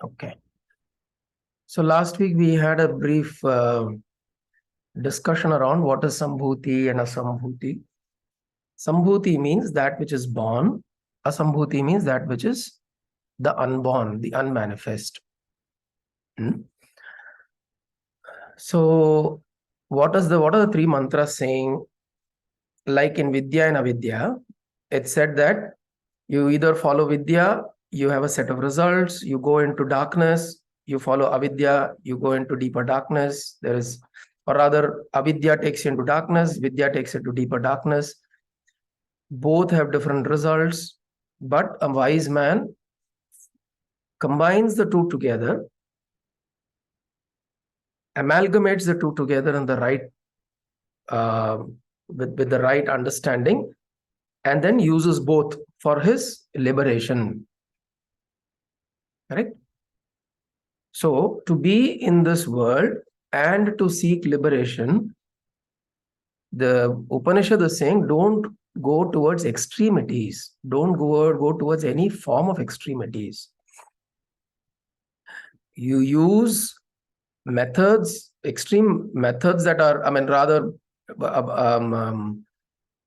Okay. So last week we had a brief discussion around what is Sambhuti and Asambhuti. Sambhuti means that which is born. Asambhuti means that which is the unborn, the unmanifest. So what are the three mantras saying? Like in Vidya and Avidya, it said that you either follow Vidya, you have a set of results, you go into darkness, you follow Avidya, you go into deeper darkness. Or rather, Avidya takes you into darkness, Vidya takes you to deeper darkness. Both have different results, but a wise man combines the two together, amalgamates the two together in the right with the right understanding, and then uses both for his liberation. Correct? So to be in this world and to seek liberation, the Upanishad is saying don't go towards extremities. Don't go towards any form of extremities. You use methods, extreme methods that are,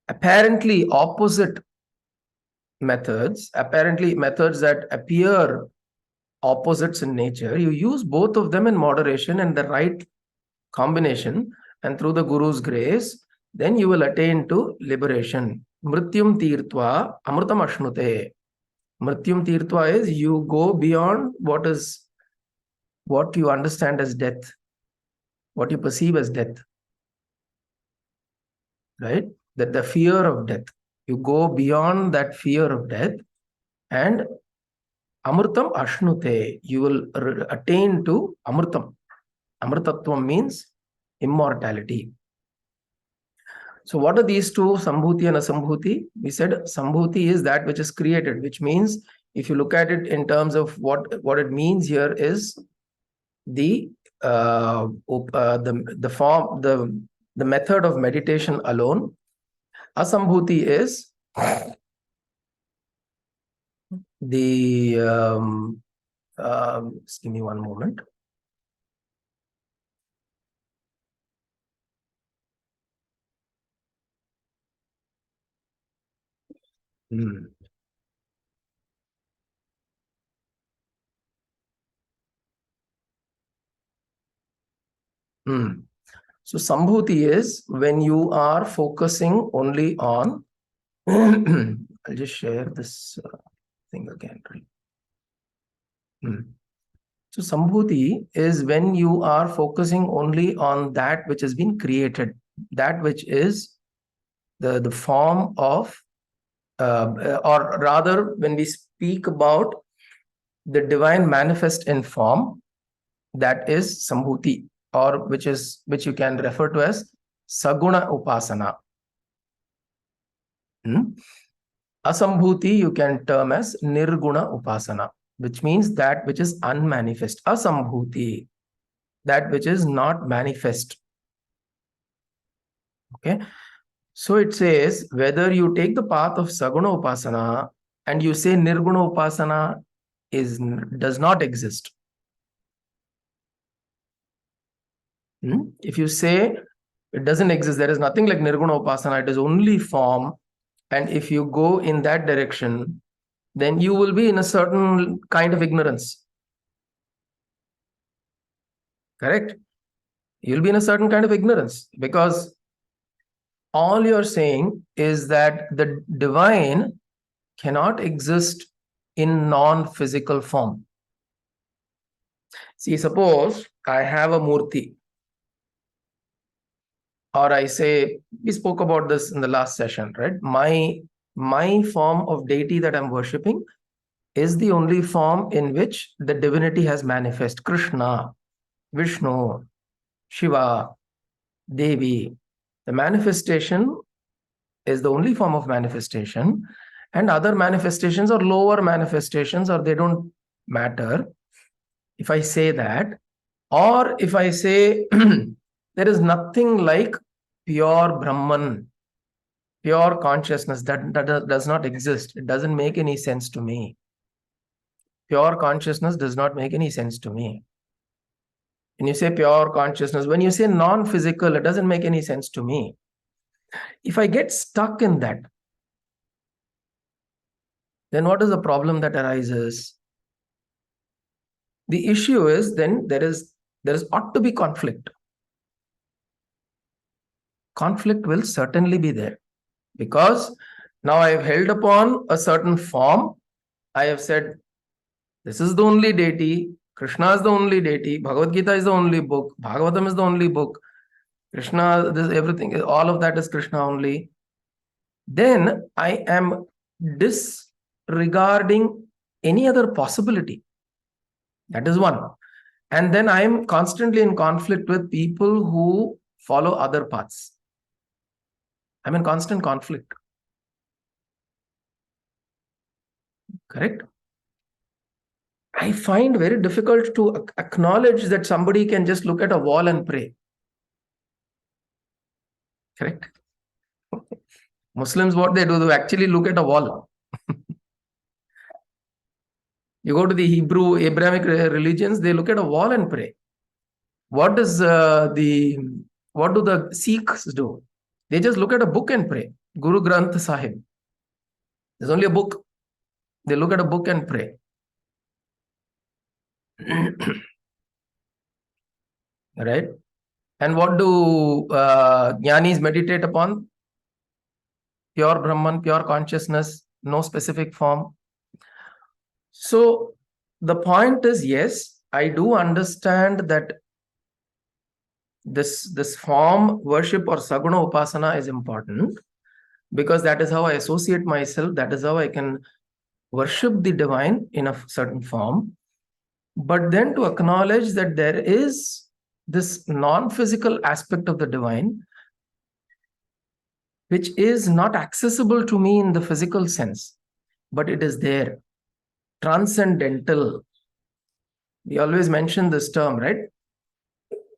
apparently opposite methods, apparently methods that appear opposites in nature. You use both of them in moderation and the right combination, and through the Guru's grace, then you will attain to liberation. Mrityum tirtva amrutam ashnute. Mrityum tirtva is you go beyond what you understand as death, what you perceive as death. Right? That the fear of death. You go beyond that fear of death, and amrutam ashnute, you will attain to amrutam. Amrutatvam means immortality. So what are these two, Sambhuti and Asambhuti? We said Sambhuti is that which is created, which means if you look at it in terms of what it means here is the form, the method of meditation alone. Asambhuti is the just give me one moment. So Sambhuti is when you are focusing only on I'll just share this thing again. So Sambhuti is when you are focusing only on that which has been created, that which is the form of, or rather, when we speak about the divine manifest in form, that is Sambhuti, or which you can refer to as Saguna Upasana. Asambhuti you can term as Nirguna Upasana, which means that which is unmanifest. Asambhuti, that which is not manifest. Okay. So it says whether you take the path of Saguna Upasana and you say Nirguna Upasana does not exist. If you say it doesn't exist, there is nothing like Nirguna Upasana, it is only form, and if you go in that direction, then you will be in a certain kind of ignorance. Correct? You'll be in a certain kind of ignorance because all you're saying is that the divine cannot exist in non-physical form. See, suppose I have a murti, or I say, we spoke about this in the last session, right? My form of deity that I'm worshipping is the only form in which the divinity has manifest. Krishna, Vishnu, Shiva, Devi. The manifestation is the only form of manifestation, and other manifestations are lower manifestations, or they don't matter. If I say that, or if I say there is nothing like pure Brahman, pure consciousness, that does not exist. It doesn't make any sense to me. pure consciousness does not make any sense to me. When you say pure consciousness, when you say non-physical, it doesn't make any sense to me. If I get stuck in that, then what is the problem that arises? The issue is then there is ought to be conflict. Conflict will certainly be there, because now I have held upon a certain form. I have said, this is the only deity, Krishna is the only deity, Bhagavad Gita is the only book, Bhagavatam is the only book, Krishna, this everything, all of that is Krishna only. Then I am disregarding any other possibility. That is one. And then I am constantly in conflict with people who follow other paths. I'm in constant conflict. Correct? I find very difficult to acknowledge that somebody can just look at a wall and pray. Correct? Muslims, what they do, they actually look at a wall. You go to the Hebrew, Abrahamic religions, they look at a wall and pray. What do the Sikhs do? They just look at a book and pray. Guru Granth Sahib. There's only a book. They look at a book and pray. Right? And what do jnanis meditate upon? Pure Brahman, pure consciousness, no specific form. So the point is, yes, I do understand that this form worship or Saguna Upasana is important, because that is how I associate myself. That is how I can worship the divine in a certain form. But then to acknowledge that there is this non-physical aspect of the divine, which is not accessible to me in the physical sense, but it is there. Transcendental. We always mention this term, right?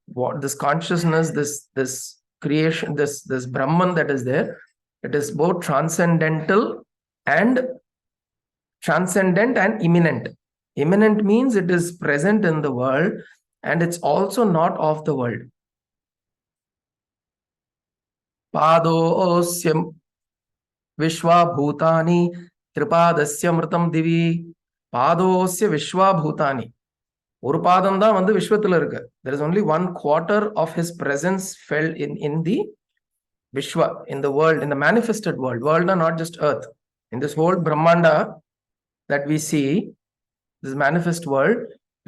What this consciousness, this creation, this Brahman that is there, it is both transcendent and immanent. Immanent means it is present in the world, and it's also not of the world. Padosya Vishwa Bhutani Tripadasya Mritam Divi. Padosya Vishwa Bhutani. ஒரு பாதம் தான் வந்து விஸ்வத்துல இருக்கு. There is only 1/4 of his presence felt in the Vishwa, in the world, in the manifested world. World are not just earth. In this whole Brahmanda that we see, this manifest world,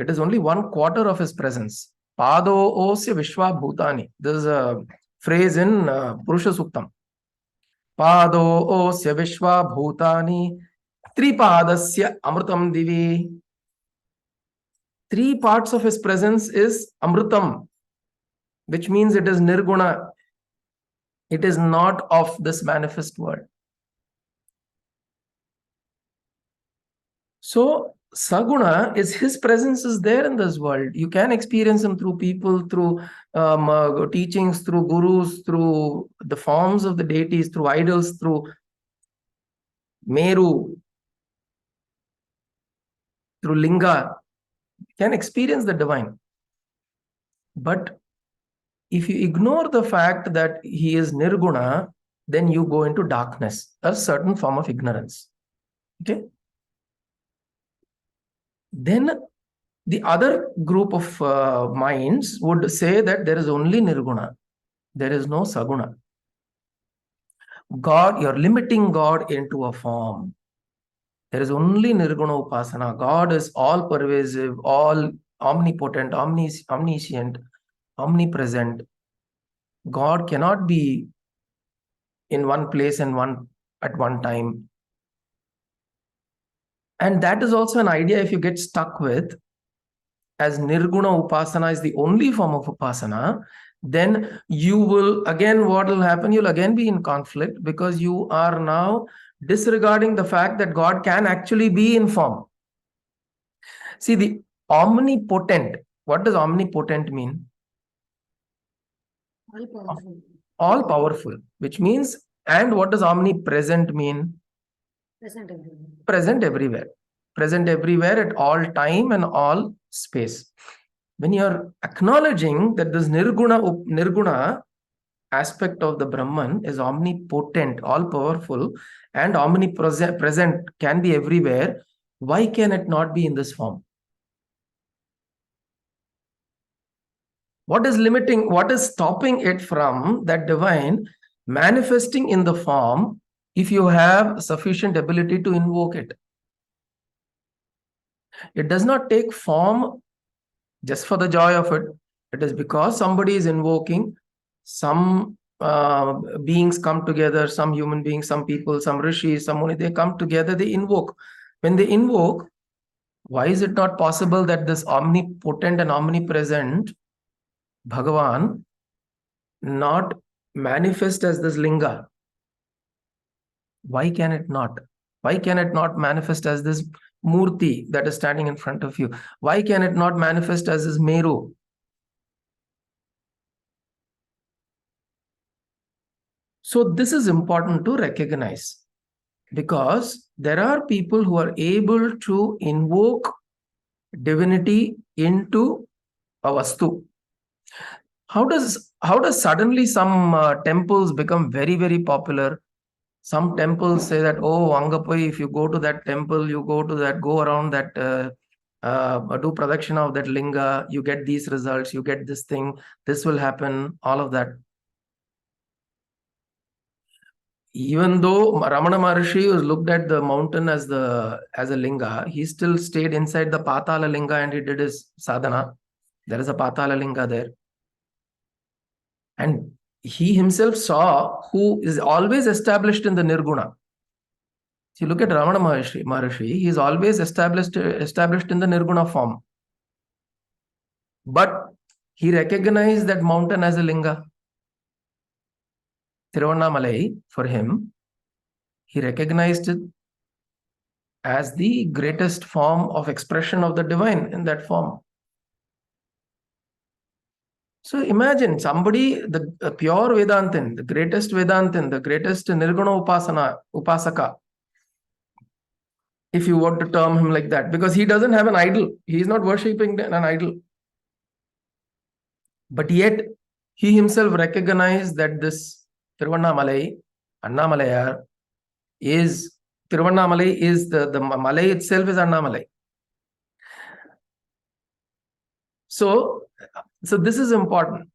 it is only 1/4 of his presence. Pado osya Vishwa Bhutani. This is a phrase in Purusha Suktam. Pado osya Vishwa Bhutani Tripadasya Amrutam Divi. 3 parts of his presence is Amrutam, which means it is Nirguna. It is not of this manifest world. So, Saguna is his presence is there in this world. You can experience him through people, through teachings, through gurus, through the forms of the deities, through idols, through Meru, through Linga. You can experience the divine. But if you ignore the fact that he is Nirguna, then you go into darkness, a certain form of ignorance. Okay? Then the other group of minds would say that there is only Nirguna. There is no Saguna. God, you're limiting God into a form. There is only Nirguna Upasana. God is all pervasive, all omnipotent, omniscient, omnipresent. God cannot be in one place and at one time. And that is also an idea if you get stuck with, as Nirguna Upasana is the only form of Upasana, then you will again, what will happen? You'll again be in conflict, because you are now disregarding the fact that God can actually be in form. See, the omnipotent, what does omnipotent mean? All powerful. All powerful, which means, and what does omnipresent mean? Present everywhere. Present everywhere. present everywhere at all time and all space. When you're acknowledging that this nirguna aspect of the Brahman is omnipotent, all-powerful, and omnipresent, can be everywhere, why can it not be in this form? What is limiting, what is stopping it from that divine manifesting in the form if you have sufficient ability to invoke it? It does not take form just for the joy of it. It is because somebody is invoking, some beings come together, some human beings, some people, some rishis, some muni, they come together, they invoke. When they invoke, why is it not possible that this omnipotent and omnipresent Bhagavan not manifest as this linga? Why can it not? Why can it not manifest as this murti that is standing in front of you? Why can it not manifest as this Meru? So this is important to recognize, because there are people who are able to invoke divinity into a vastu. How does suddenly some temples become very, very popular? Some temples say that, oh, Angapai, if you go to that temple, you go around that, do pradakshina of that linga, you get these results, you get this thing, this will happen, all of that. Even though Ramana Maharshi was looked at the mountain as a linga, he still stayed inside the Patala linga and he did his sadhana. There is a Patala linga there. And he himself saw who is always established in the Nirguna. If you look at Ramana Maharshi, he is always established in the Nirguna form. But he recognized that mountain as a linga. Tiruvannamalai, for him, he recognized it as the greatest form of expression of the divine in that form. So imagine somebody, the pure Vedantin, the greatest Vedantin, the greatest Nirguna Upasaka, if you want to term him like that, because he doesn't have an idol. He is not worshipping an idol. But yet, he himself recognized that this Tiruvannamalai, Annamalai is, Tiruvannamalai is the Malai itself is Annamalai. So this is important.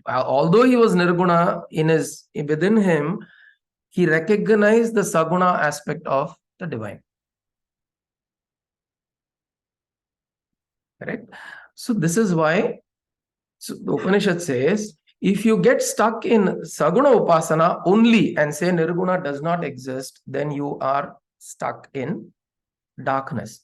Although he was Nirguna within him, he recognized the Saguna aspect of the divine. Correct? So this is why the Upanishad says, if you get stuck in Saguna Upasana only and say Nirguna does not exist, then you are stuck in darkness.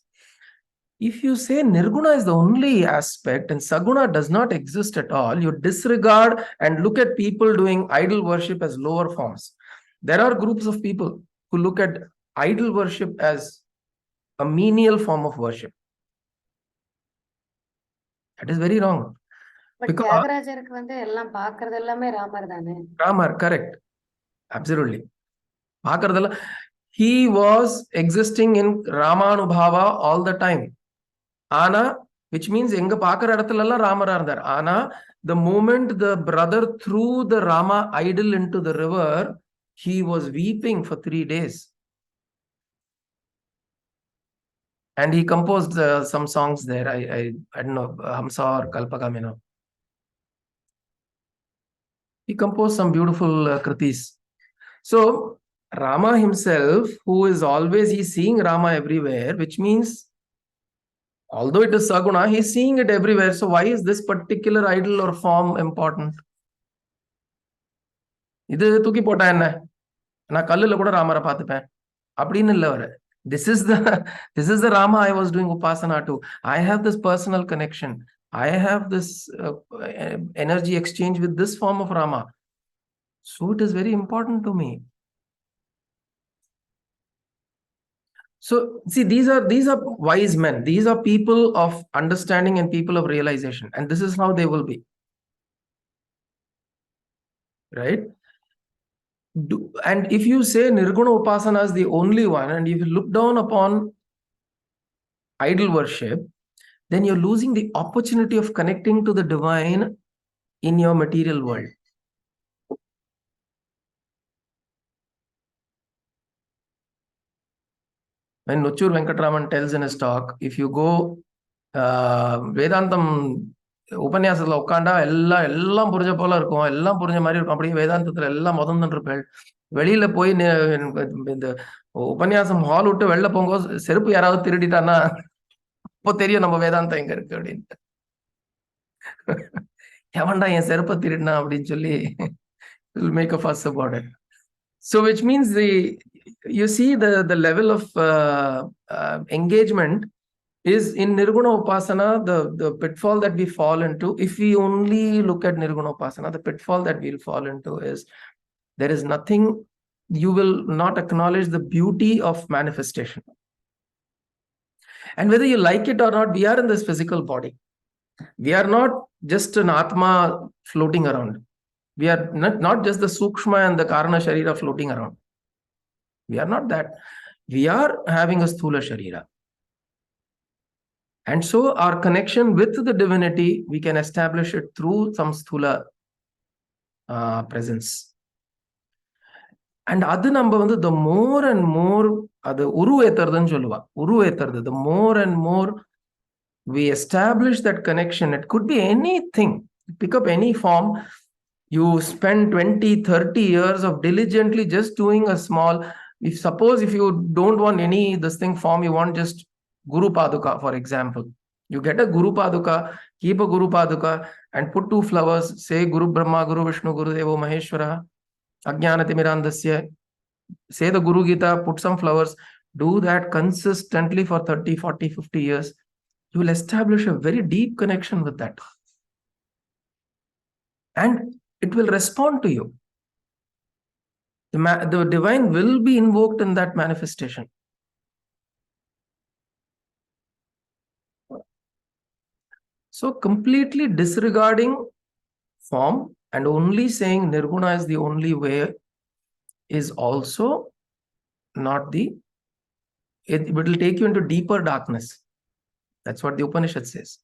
If you say Nirguna is the only aspect and Saguna does not exist at all, you disregard and look at people doing idol worship as lower forms. There are groups of people who look at idol worship as a menial form of worship. That is very wrong. Ramar, correct. Absolutely. He was existing in Ramanubhava all the time. Ana, which means enga paakara edathilella Ramara irundar. Ana, the moment the brother threw the Rama idol into the river, he was weeping for 3 days. And he composed some songs there. I don't know, Hamsa or Kalpakamena. He composed some beautiful kritis. So Rama himself, who is always, he's seeing Rama everywhere, which means although it is Saguna, he's seeing it everywhere. So why is this particular idol or form important? This is the Rama I was doing Upasana to. I have this personal connection. I have this energy exchange with this form of Rama. So it is very important to me. So see, these are wise men. These are people of understanding and people of realization. And this is how they will be. Right? And if you say Nirguna Upasana is the only one, and if you look down upon idol worship, then you're losing the opportunity of connecting to the divine in your material world. When Nochur Venkatraman tells in his talk, if you go Vedantam உபன்யாசத்துல உட்காண்டா எல்லாம் புரிஞ்ச போல இருக்கும், எல்லாம் புரிஞ்ச மாதிரி இருக்கும். அப்படியே வேதாந்தத்துல எல்லாம் முதந்து இருப்பேன். வெளியில போய் இந்த உபன்யாசம் ஹால் விட்டு வெளில போகும்போது செருப்பு யாராவது திருடிட்டான்னா இப்போ தெரியும் நம்ம வேதாந்தம் எங்க இருக்கு அப்படின்ட்டு. எவன்டா என் செருப்பை திருடினா அப்படின்னு சொல்லி make a fuss about it. So which means you see the level of engagement is in Nirguna Upasana, the pitfall that we fall into. If we only look at Nirguna Upasana, the pitfall that we'll fall into is there is nothing, you will not acknowledge the beauty of manifestation. And whether you like it or not, we are in this physical body. We are not just an Atma floating around. We are not just the Sukshma and the Karana Sharira floating around. We are not that. We are having a Sthula Sharira. And so our connection with the divinity, we can establish it through some Sthula presence. And adu namba vandu the more and more adu uruvetardhan solluva. Uruvetardhu, the more and more we establish that connection. It could be anything. Pick up any form. You spend 20, 30 years of diligently just doing a small, if you don't want any this thing form, you want just Guru Paduka, for example. You get a Guru Paduka, keep a Guru Paduka and put 2 flowers, say Guru Brahma, Guru Vishnu, Guru Devo Maheshwara, Ajnanatimmirandasya, say the Guru Gita, put some flowers, do that consistently for 30, 40, 50 years. You will establish a very deep connection with that. And it will respond to you. The divine will be invoked in that manifestation. So completely disregarding form and only saying Nirguna is the only way is also not it will take you into deeper darkness. That's what the Upanishad says.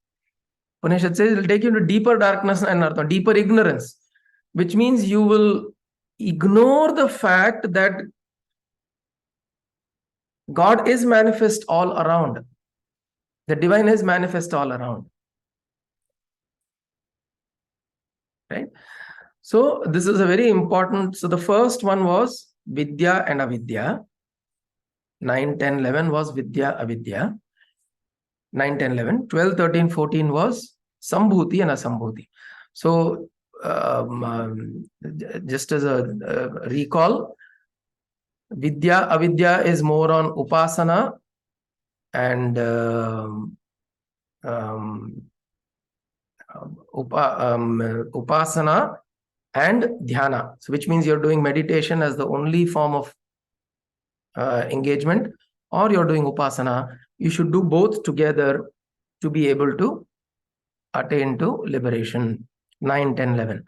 Upanishad says it will take you into deeper darkness and deeper ignorance, which means you will ignore the fact that God is manifest all around. The divine is manifest all around. Right? So this is a very important. So the first one was Vidya and Avidya. 9, 10, 11 was Vidya, Avidya. 9, 10, 11. 12, 13, 14 was Sambhuti and Asambhuti. So just as a recall, Vidya, Avidya is more on Upasana and Upasana and Dhyana. So which means you're doing meditation as the only form of engagement, or you're doing Upasana. You should do both together to be able to attain to liberation. 9, 10, 11.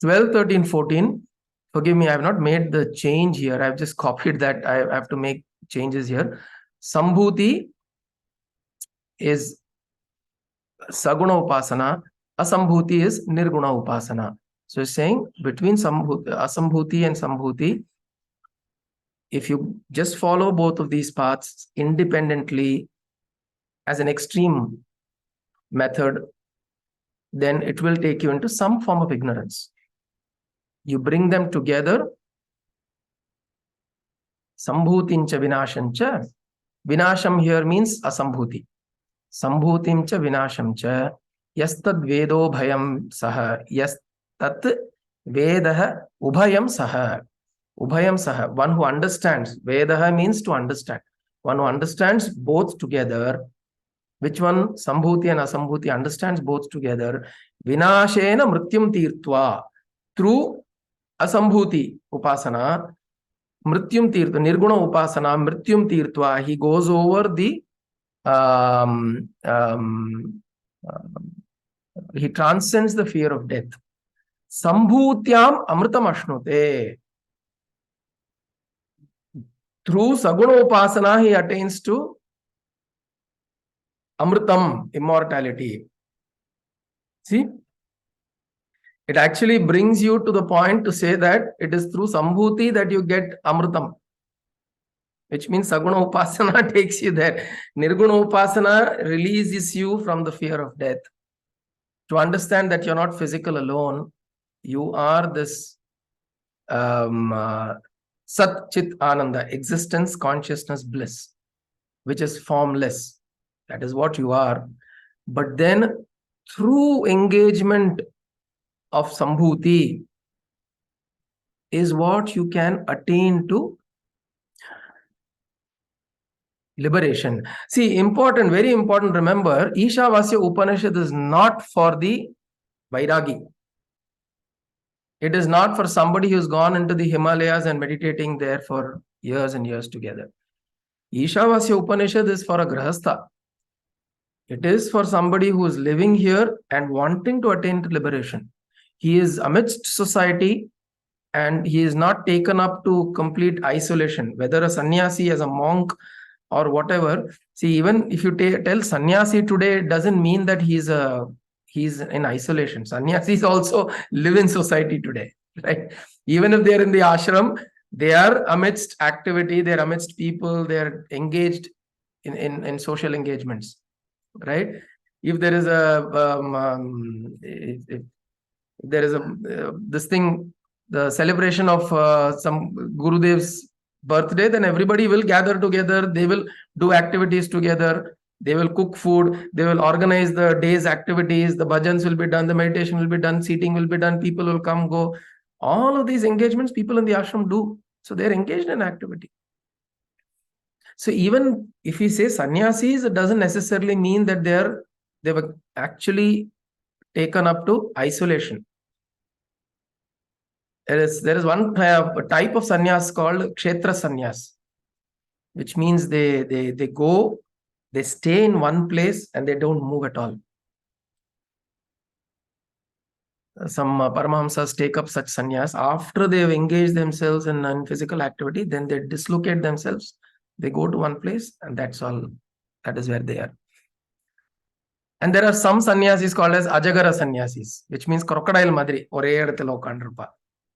12, 13, 14. Forgive me, I have not made the change here. I've just copied that. I have to make changes here. Sambhuti is Saguna Upasana. Asambhuti is Nirguna Upasana. So it's saying between Asambhuti and Sambhuti, if you just follow both of these paths independently as an extreme method, then it will take you into some form of ignorance. You bring them together. Sambhutincha vinashamcha. Vinasham here means asambhuti. Sambhutimcha vinashamcha. Yastad vedo bhayam saha. Yastat vedah ubhayam saha. Ubhayam saha. One who understands. Vedah means to understand. One who understands both together. Which one? Sambhuti and Asambhuti understands both together. Vinashena mrityum tirtva. Through Asambhuti Upasana, Mrityum Tirtva, Nirguna Upasana, Mrityum Tirtva, he goes over he transcends the fear of death. Sambhutyam Amritam Ashnute. Through Saguna Upasana, he attains to Amritam, immortality. See? It actually brings you to the point to say that it is through Sambhuti that you get Amritam, which means Saguna Upasana takes you there. Nirguna Upasana releases you from the fear of death. To understand that you're not physical alone, you are this Sat Chit Ananda, existence, consciousness, bliss, which is formless. That is what you are. But then through engagement of Sambhuti is what you can attain to liberation. See, important, very important, remember, Iśāvāsya Upanishad is not for the Vairagi. It is not for somebody who's gone into the Himalayas and meditating there for years and years together. Iśāvāsya Upanishad is for a Grahastha. It is for somebody who is living here and wanting to attain to liberation. He is amidst society and he is not taken up to complete isolation, whether a sannyasi as a monk or whatever. See, even if you tell sannyasi today, it doesn't mean that he's in isolation. Sannyasis also live in society today, right? Even if they're in the ashram, they are amidst activity, they're amidst people, they're engaged in social engagements, right? If there is this thing, the celebration of some Gurudev's birthday, then everybody will gather together, they will do activities together, they will cook food, they will organize the day's activities, the bhajans will be done, the meditation will be done, seating will be done, people will come, go. All of these engagements people in the ashram do. So they're engaged in activity. So even if we say sannyasis, it doesn't necessarily mean that they were actually taken up to isolation. There is one type of sannyas called kshetra sannyas, which means they go, they stay in one place and they don't move at all. Some Paramahamsas take up such sannyas. After they have engaged themselves in physical activity, then they dislocate themselves. They go to one place and that's all. That is where they are. And there are some sannyasis called as Ajagara sannyasis, which means crocodile madri,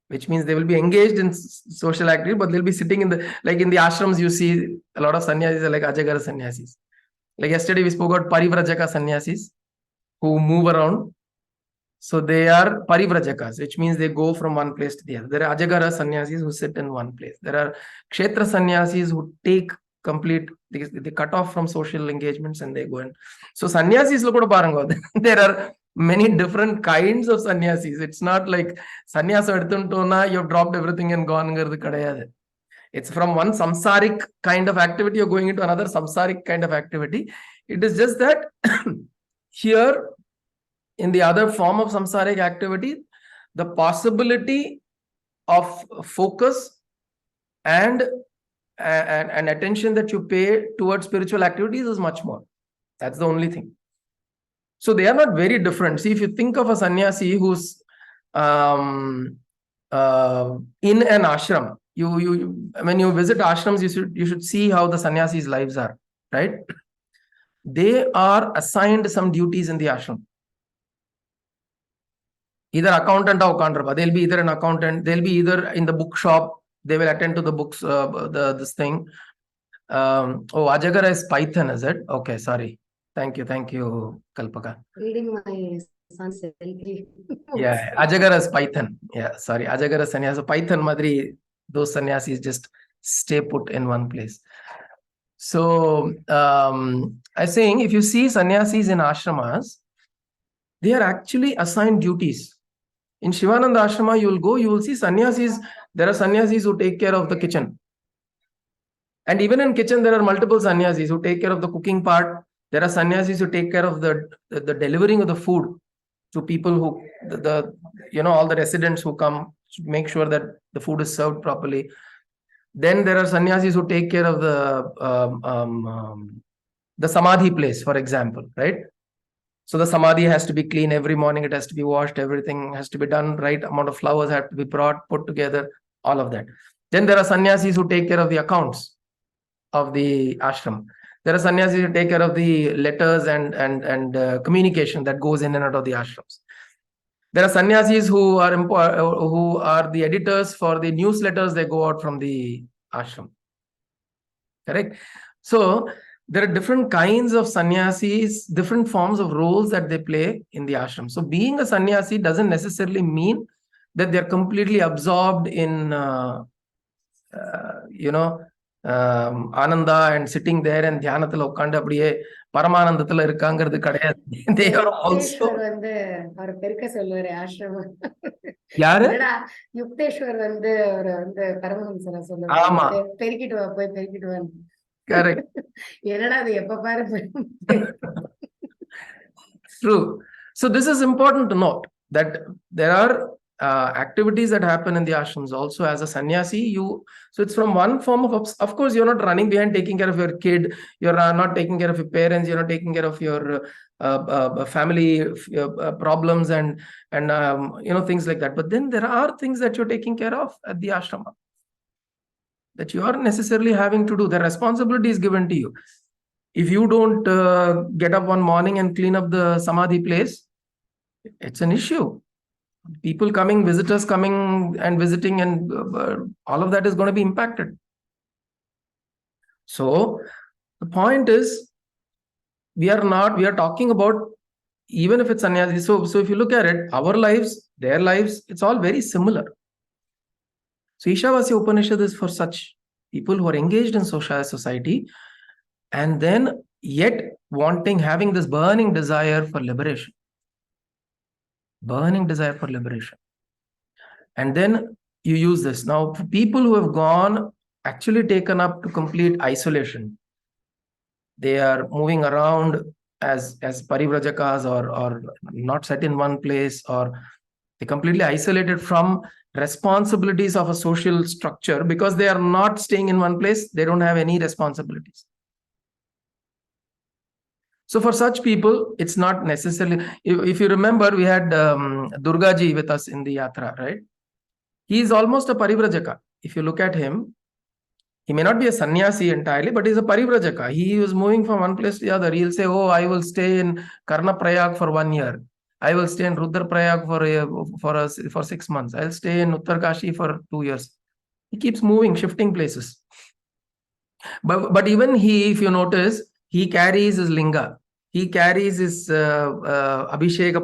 which means they will be engaged in social activity, but they'll be sitting in the ashrams. You see a lot of sannyasis are like Ajagara sannyasis. Like yesterday we spoke about Parivrajaka sannyasis who move around. So they are Parivrajakas, which means they go from one place to the other. There are Ajagara sannyasis who sit in one place. There are Kshetra sannyasis who take complete, they cut off from social engagements and they go in. So sannyasis, there are many different kinds of sannyasis. It's not like sannyasa eduthuntona, you've dropped everything and gone. It's from one samsaric kind of activity, you're going into another samsaric kind of activity. It is just that here, in the other form of samsaric activity, the possibility of focus and attention that you pay towards spiritual activities is much more. That's the only thing. So they are not very different. See, if you think of a sannyasi who's in an ashram, you when you visit ashrams, you should see how the sannyasis' lives are, right? They are assigned some duties in the ashram. Either accountant or kandrapa. They'll be either an accountant, they'll be either in the bookshop, they will attend to the books, this thing. Ajagara is Python, is it? Okay, sorry. Thank you, Kalpaka. Reading my son's selfie. Yeah, Ajagara is Python. Yeah, sorry. Ajagara sannyasa. Python madri, those sannyasis just stay put in one place. So, I'm saying if you see sannyasis in ashramas, they are actually assigned duties. In Shivananda ashrama, you will see sannyasis. There are sannyasis who take care of the kitchen. And even in kitchen, there are multiple sannyasis who take care of the cooking part. There are sannyasis who take care of the delivering of the food to people who, all the residents who come, to make sure that the food is served properly. Then there are sannyasis who take care of the samadhi place, for example, right? So the samadhi has to be clean every morning. It has to be washed. Everything has to be done. Right amount of flowers have to be brought, put together, all of that. Then there are sannyasis who take care of the accounts. of the ashram. There are sannyasis who take care of the letters and communication that goes in and out of the ashrams. There are sannyasis who are the editors for the newsletters they go out from the ashram. Correct? So there are different kinds of sannyasis, different forms of roles that they play in the ashram. So being a sannyasi doesn't necessarily mean that they're completely absorbed in Ananda and sitting there and தியானத்துல உட்கார்ந்து அப்படியே பரமானந்தத்துல இருக்காங்கிறது கிடையாது. They are also வந்து அவர் பெருக்க சொல்லுவாரு ஆசிரமம். யாரு? யுக்தேஸ்வர் வந்து அவர் வந்து பரமஹம்சரை ஆமா. சொல்லுவாரு, பெருக்கிட்டு வா, போய் பெருக்கிட்டு வா. Correct. என்னடா அது எப்ப பாரு. True. So this is important to note that there are activities that happen in the ashrams also. As a sannyasi, so it's from one form of course you're not running behind taking care of your kid, you're not taking care of your parents, you're not taking care of your family problems and things like that, but then there are things that you're taking care of at the ashrama that you aren't necessarily having to do. The responsibility is given to you. If you don't get up one morning and clean up the samadhi place, it's an issue. People coming, visitors coming and visiting, and all of that is going to be impacted. So the point is, we are talking about, even if it's sannyasi. So if you look at it, our lives, their lives, it's all very similar. So Iśāvāsya Upanishad is for such people who are engaged in society and then yet having this burning desire for liberation. Burning desire for liberation. And then you use this. Now, for people who have actually taken up to complete isolation, they are moving around as parivrajakaas or not set in one place, or they completely isolated from responsibilities of a social structure because they are not staying in one place. They don't have any responsibilities. So for such people, it's not necessarily, if you remember, we had Durgaji with us in the yatra, right? He is almost a parivrajaka. If you look at him, he may not be a sannyasi entirely, but he's a parivrajaka. He was moving from one place to the other. He'll say, oh, I will stay in Karnaprayag for 1 year. I will stay in Rudraprayag for 6 months. I'll stay in Uttarkashi for 2 years. He keeps moving, shifting places. But even he, if you notice, he carries his linga. He carries his abhisheka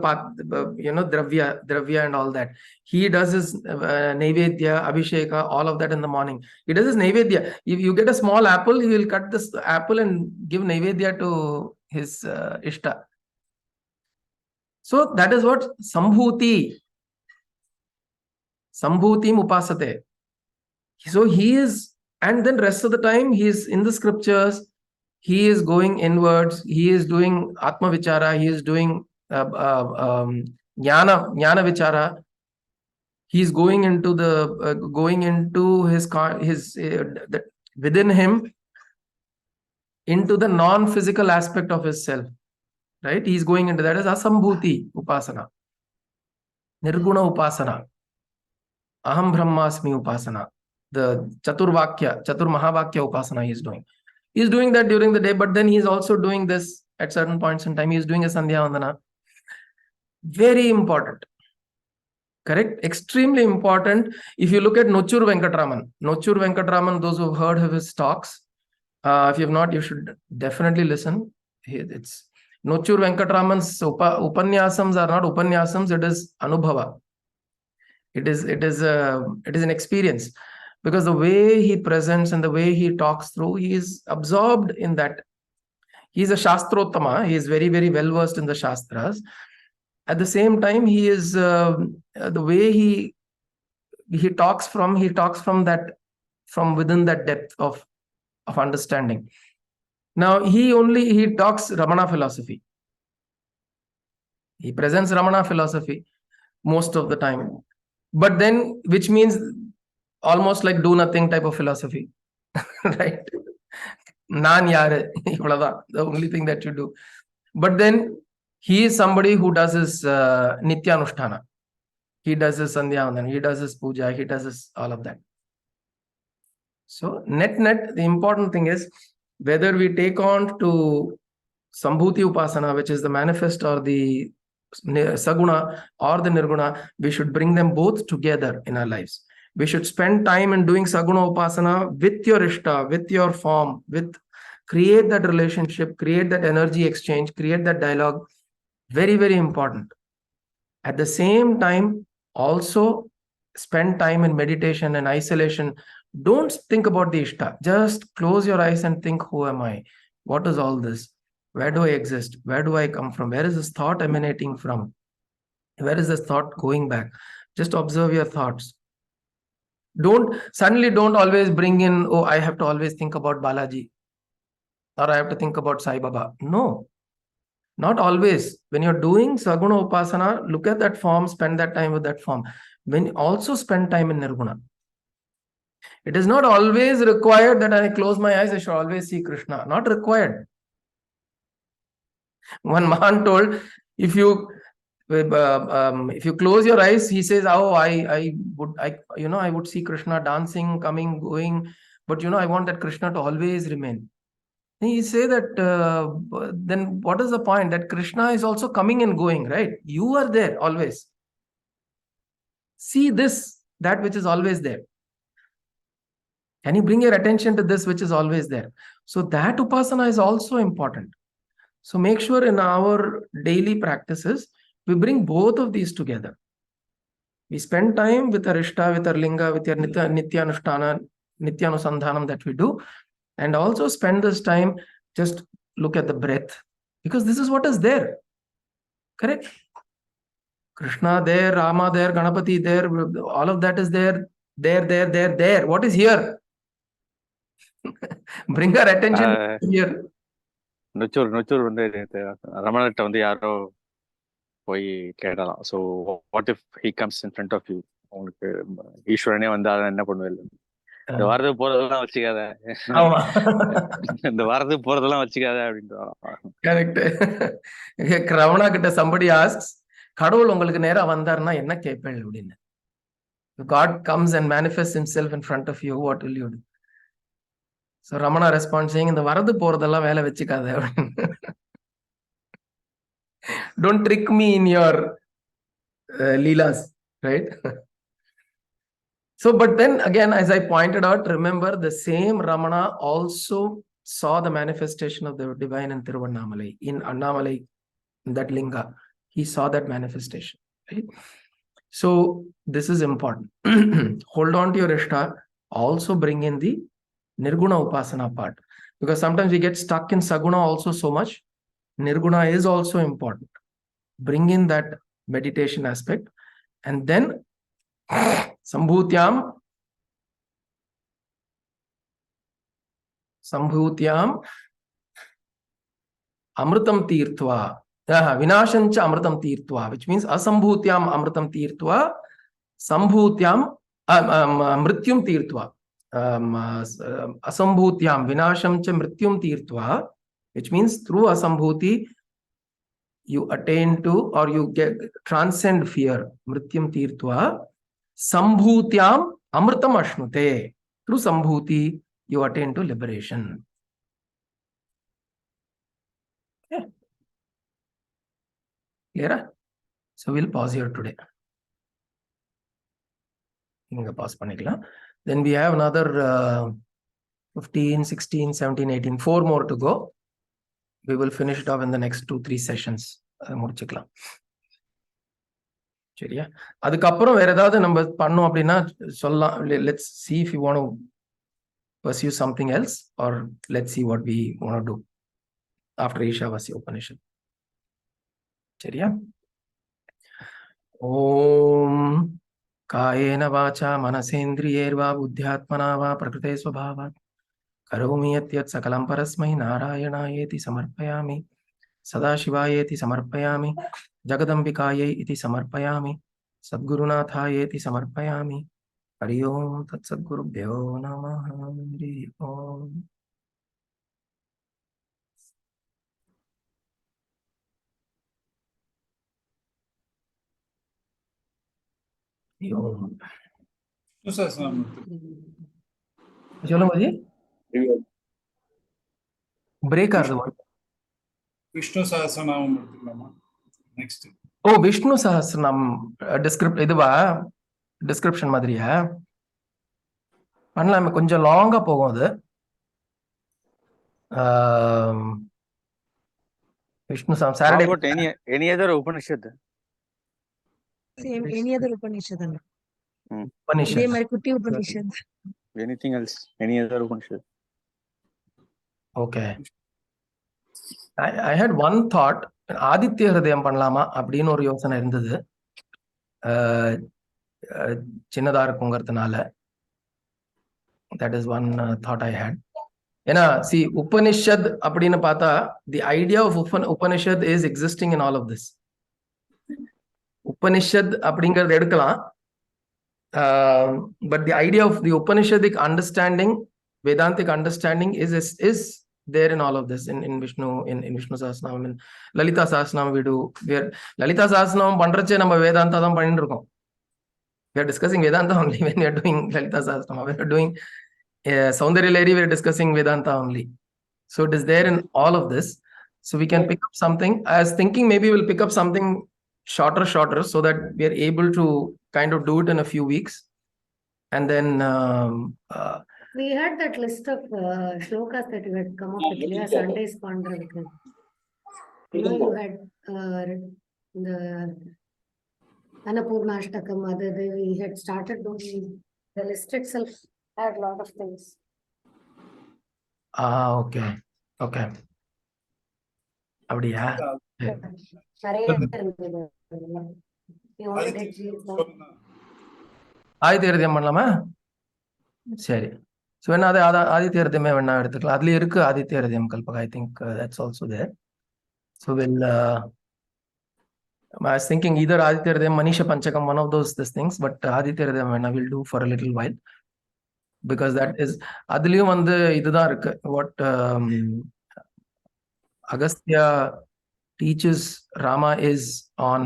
dravya and all that. He does his naivedya, abhisheka, all of that in the morning. He does his naivedya. If you get a small apple, he will cut this apple and give naivedya to his ishta. So that is what Sambhuti upasate. So he is, and then rest of the time he is in the scriptures. He is going inwards. He is doing Atma Vichara. He is doing Jnana Vichara. He is going into his within him, into the non-physical aspect of his self. Right? He is going into that as Asambhuti Upasana, Nirguna Upasana, Aham Brahmasmi Upasana, the Chatur Mahavakya Upasana he is doing. He is doing that during the day, but then he is also doing this at certain points in time. He is doing a Sandhya Vandana. Very important. Correct? Extremely important. If you look at Nochur Venkatraman, those who have heard of his talks, if you have not, you should definitely listen. It's Nochur Venkatraman's Upanyasams are not Upanyasams, it is Anubhava. It is an experience. Because the way he presents and the way he talks through, he is absorbed in that. He is a Shastrottama. He is very, very well versed in the Shastras. At the same time, he is the way he talks from within that depth of understanding. Now he talks Ramana philosophy. He presents Ramana philosophy most of the time, but then, which means almost like do nothing type of philosophy, right? Naan yaar, the only thing that you do. But then he is somebody who does his Nityanushtana. He does his Sandhya Vandana, he does his puja, he does his all of that. So net, the important thing is whether we take on to Sambhuti Upasana, which is the manifest, or the Saguna or the Nirguna, we should bring them both together in our lives. We should spend time in doing Saguna Upasana with your Ishta, with your form, create that relationship, create that energy exchange, create that dialogue. Very, very important. At the same time, also spend time in meditation and isolation. Don't think about the Ishta. Just close your eyes and think, who am I? What is all this? Where do I exist? Where do I come from? Where is this thought emanating from? Where is this thought going back? Just observe your thoughts. Don't always bring in, oh, I have to always think about Balaji, or I have to think about Sai Baba. No, not always. When you're doing Saguna Upasana, look at that form, spend that time with that form. When also spend time in Nirguna. It is not always required that I close my eyes, I should always see Krishna. Not required. One Mahan told, if you close your eyes, he says, oh, I would see Krishna dancing, coming, going, but I want that Krishna to always remain. He say that then what is the point? That Krishna is also coming and going, right? You are there always. See that which is always there. Can you bring your attention to this which is always there? So that Upasana is also important. So make sure in our daily practices, we bring both of these together. We spend time with our Ishta, with our Linga, with your Nityanushtana, Nityanusandhanam that we do. And also spend this time, just look at the breath. Because this is what is there. Correct? Krishna there, Rama there, Ganapati there, all of that is there. There. What is here? Bring our attention here. Nochur வந்து ரமணர்கிட்ட வந்து யாரோ போய் கேட்டலாம். So what if he comes in front of you, உங்களுக்கு ஈஸ்வரனே வந்து அதை என்ன பண்ணுவேன், இந்த வரது போறதெல்லாம் வச்சுக்காத, இந்த வரது போறதெல்லாம் வச்சுக்காத அப்படின்றான். கரெக்ட். ரமணா கிட்ட somebody asks, கடவுள் உங்களுக்கு நேரா வந்தாருன்னா என்ன கேட்பேன் அப்படின்னு. God comes and manifests himself in front of you, what will you do? So Ramana responds saying, இந்த வரது போறதெல்லாம் வேலை வச்சுக்காத அப்படின்னு. Don't trick me in your leelas, right? So, but then again, as I pointed out, remember the same Ramana also saw the manifestation of the divine in Tiruvannamalai, in Annamalai, in that linga. He saw that manifestation, right? So this is important. Hold on to your Ishta. Also bring in the Nirguna Upasana part. Because sometimes we get stuck in Saguna also so much. Nirguna is also important. Bring in that meditation aspect. And then Sambhutyam Amritam Tirtva. Vinashancha Amritam Tirtva, which means Asambhutyam Amritam Tirtva, Sambhutyam Mrityum Tirtva. Asambhutyam Vinashamcha Mrityum Tirtva, which means through Asambhuti you attain to, or you transcend fear. Mrityum Tirtva. Sambhutyam Amritam Ashnute. Through Sambhuti you attain to liberation. Yeah. Clear? So we'll pause here today. Pause பண்ணிக்கலாம். Then we have another 15, 16, 17, 18, 4 more to go. We will finish it off in the next 2-3 sessions. முடிச்சுக்கலாம். சரியா? அதுக்கப்புறம் வேற ஏதாவது நம்ம பண்ணோம் அப்படின்னா சொல்லலாம். Let's see if you want to pursue something else, or let's see what we want to do after Iśāvāsya Upanishad. சரியா? Om Kayena Vacha Manasendriyerva Buddhyatmana Va Prakrite Swabhavat Karomi Yatyat Sakalam Parasmai Narayanayeti Samarpayami Sadashivayeti Samarpayami Jagadambikayai iti Samarpayami Sadgurunathayeti Samarpayami. Hari Om Tat Sadgurubhyo Namaha. Hari Om. Hari Om. சொல்லுங்க G. Break ஆகுது. விஷ்ணு சஹஸ்ரநாமம் எடுத்துக்கலாமா? Next ஓ, விஷ்ணு சஹஸ்ரநாம் இதுவா description மாதிரியா? பண்ணலாமே, கொஞ்சம் லாங்கா போகும் அது. Vishnu How Saturday about any other Upanishad? Same, any other Upanishad ಅಲ್ಲ. ಇದೇ Upanishad. மாதிரி குட்டி Upanishad. Anything else? Any other Upanishad? Okay. I had one thought. Aditya ஹிருதயம் பண்ணலாமா அப்படின்னு ஒரு யோசனை இருந்தது. சின்னதா இருக்குங்கிறதுனால. That is one thought I had. ஏன்னா see, Upanishad அப்படின்னு பார்த்தா the idea of Upanishad is existing in all of this. Upanishad அப்படிங்கறது எடுக்கலாம். But the idea of the Upanishadic understanding, Vedantic understanding is there in all of this, in Vishnu, in Vishnu Sahasranam, in Lalita Sahasranam we do. Lalita Sahasranam பண்றச்சே நம்ம வேதாந்தா தான் பண்ணிட்டு இருக்கோம். We are discussing Vedanta only when we are doing Lalita Sahasranam. We are doing Saundarya Lahari, we are discussing Vedanta only. So it is there in all of this. So we can pick up something. I was thinking maybe we'll pick up something shorter so that we are able to kind of do it in a few weeks. And then We had that list of shlokas that you had come up with Leah Sundays Pandravika. You know, you had the Annapurna Ashtakam, we had started doing the list itself had a lot of things. okay. அப்படியா? நிறைய இருந்தது. We only did these ones. Aditya ஹிருதயம் பண்ணலாமா? சரி. So வேணா அது ஆதித்ய ஹிருதயமே வேணா எடுத்துக்கலாம். அதுலயும் இருக்கு ஆதித்ய ஹிருதயம் Kalpaka. I think that's also there. So we'll I was thinking either Aditya Hridayam, Manisha Panchakam, one of those things, but Aditya Hridayam வேணா we'll do for a little while, because that is அதுலயும் வந்து இதுதான் இருக்கு. What Agastya teaches Rama is on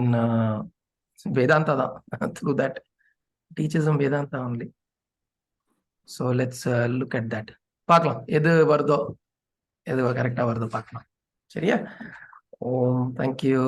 Vedanta தான். Through that teaches him Vedanta only. So let's look at that. பார்க்கலாம் எது வருதோ, எது கரெக்டா வருதோ பார்க்கலாம். சரியா? Thank you.